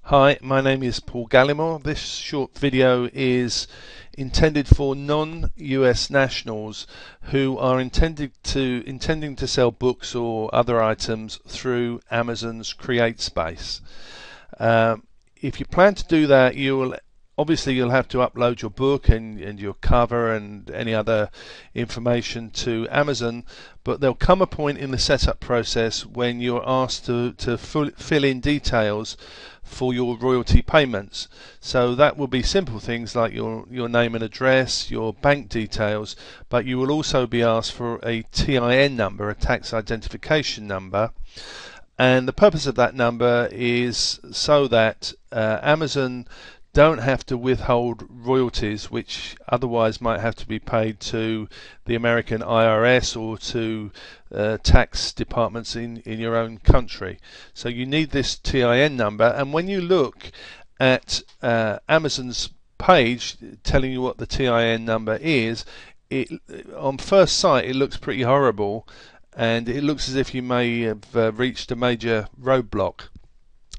Hi, my name is Paul Gallimore. This short video is intended for non-US nationals who are intending to sell books or other items through Amazon's CreateSpace. If you plan to do that, you'll have to upload your book and your cover and any other information to Amazon, but there'll come a point in the setup process when you're asked to fill in details for your royalty payments. So that will be simple things like your name and address, your bank details, but you will also be asked for a TIN number, a tax identification number. And the purpose of that number is so that Amazon don't have to withhold royalties which otherwise might have to be paid to the American IRS or to tax departments in your own country. So you need this TIN number, and when you look at Amazon's page telling you what the TIN number is, on first sight it looks pretty horrible, and it looks as if you may have reached a major roadblock,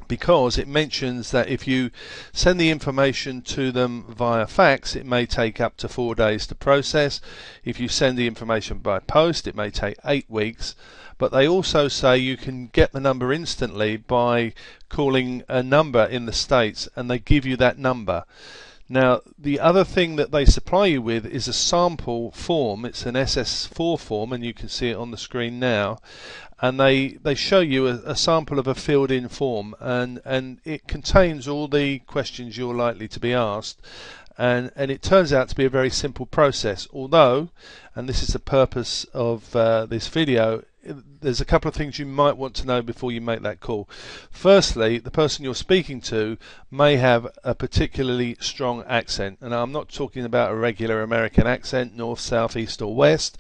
because it mentions that if you send the information to them via fax, it may take up to 4 days to process. If you send the information by post, it may take 8 weeks. But they also say you can get the number instantly by calling a number in the States, and they give you that number. Now, the other thing that they supply you with is a sample form. It's an SS4 form, and you can see it on the screen now. And they show you a sample of a filled-in form, and it contains all the questions you're likely to be asked. And it turns out to be a very simple process, although, and this is the purpose of this video, there's a couple of things you might want to know before you make that call. Firstly, the person you're speaking to may have a particularly strong accent, and I'm not talking about a regular American accent, north, south, east or west.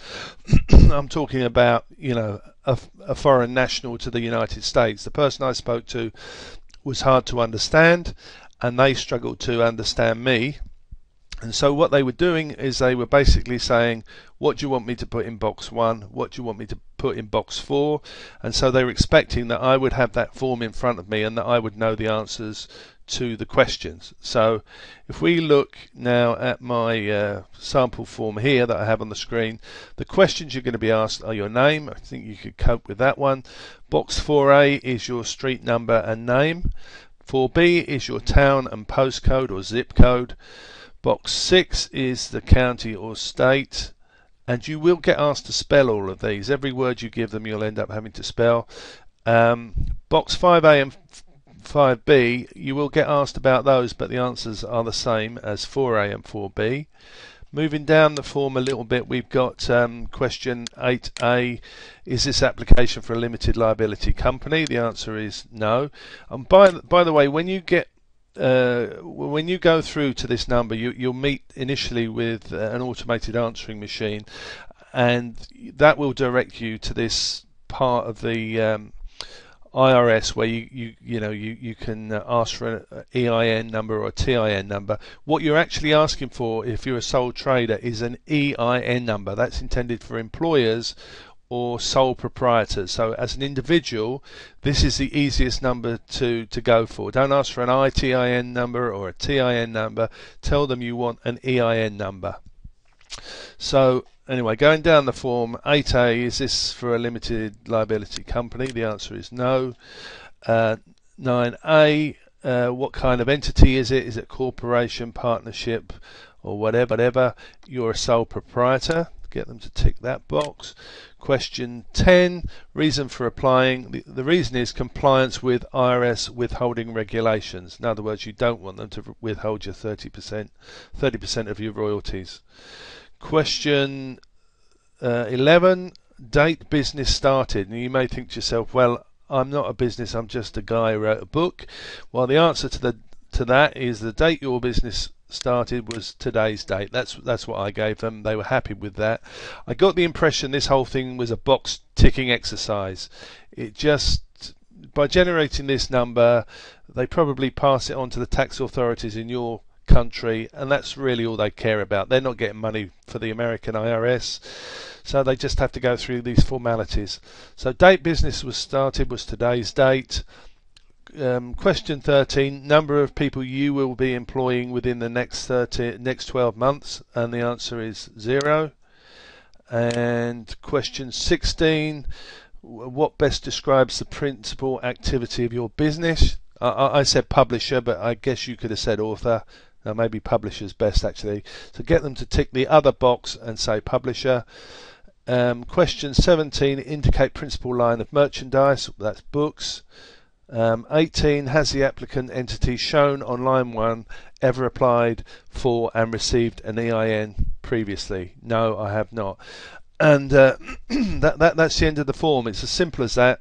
I'm talking about, a foreign national to the United States. The person I spoke to was hard to understand, and they struggled to understand me. And so what they were doing is they were basically saying, what do you want me to put in box 1? What do you want me to put in box 4? And so they were expecting that I would have that form in front of me and that I would know the answers to the questions. So if we look now at my sample form here that I have on the screen, the questions you're going to be asked are your name. I think you could cope with that one. Box 4A is your street number and name. 4B is your town and postcode or zip code. Box 6 is the county or state, and you will get asked to spell all of these. Every word you give them you'll end up having to spell. Box 5A and 5B, you will get asked about those, but the answers are the same as 4A and 4B. Moving down the form a little bit, we've got question 8A, is this application for a limited liability company? The answer is no. And by the way, when you go through to this number, you'll meet initially with an automated answering machine, and that will direct you to this part of the IRS where you can ask for an EIN number or a TIN number. What you're actually asking for, if you're a sole trader, is an EIN number. That's intended for employers or sole proprietors. So as an individual, this is the easiest number to go for. Don't ask for an ITIN number or a TIN number. Tell them you want an EIN number. So anyway, going down the form, 8A, is this for a limited liability company? The answer is no. 9A, what kind of entity is it? Is it corporation, partnership, or whatever? You're a sole proprietor. Get them to tick that box. Question 10, reason for applying. The reason is compliance with IRS withholding regulations. In other words, you don't want them to withhold your 30% of your royalties. Question 11, date business started. And you may think to yourself, well, I'm not a business, I'm just a guy who wrote a book. Well, the answer to that is the date your business started was today's date. That's what I gave them. They were happy with that. I got the impression this whole thing was a box ticking exercise. It just, by generating this number, they probably pass it on to the tax authorities in your country, and that's really all they care about. They're not getting money for the American IRS, so they just have to go through these formalities. So date business was started was today's date. Question 13, number of people you will be employing within the next 12 months, and the answer is 0. And question 16, what best describes the principal activity of your business? I said publisher, but I guess you could have said author. Maybe publisher's best actually. So get them to tick the other box and say publisher. Question 17, indicate principal line of merchandise. That's books. 18, has the applicant entity shown on line 1 ever applied for and received an EIN previously? No, I have not. And that's the end of the form. It's as simple as that.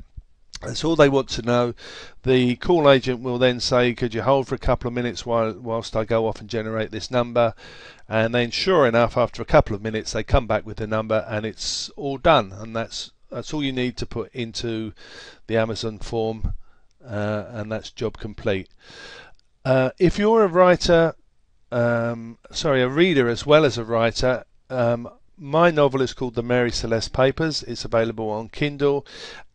That's all they want to know. The call agent will then say, could you hold for a couple of minutes whilst I go off and generate this number? And then sure enough, after a couple of minutes, they come back with the number and it's all done. And that's all you need to put into the Amazon form, and that's job complete. If you're a writer, a reader as well as a writer, my novel is called The Mary Celeste Papers. It's available on Kindle,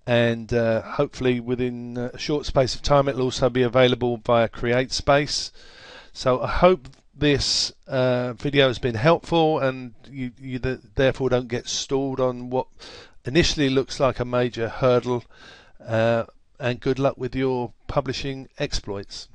and hopefully within a short space of time it'll also be available via CreateSpace. So I hope this video has been helpful, and you therefore don't get stalled on what initially looks like a major hurdle, and good luck with your publishing exploits.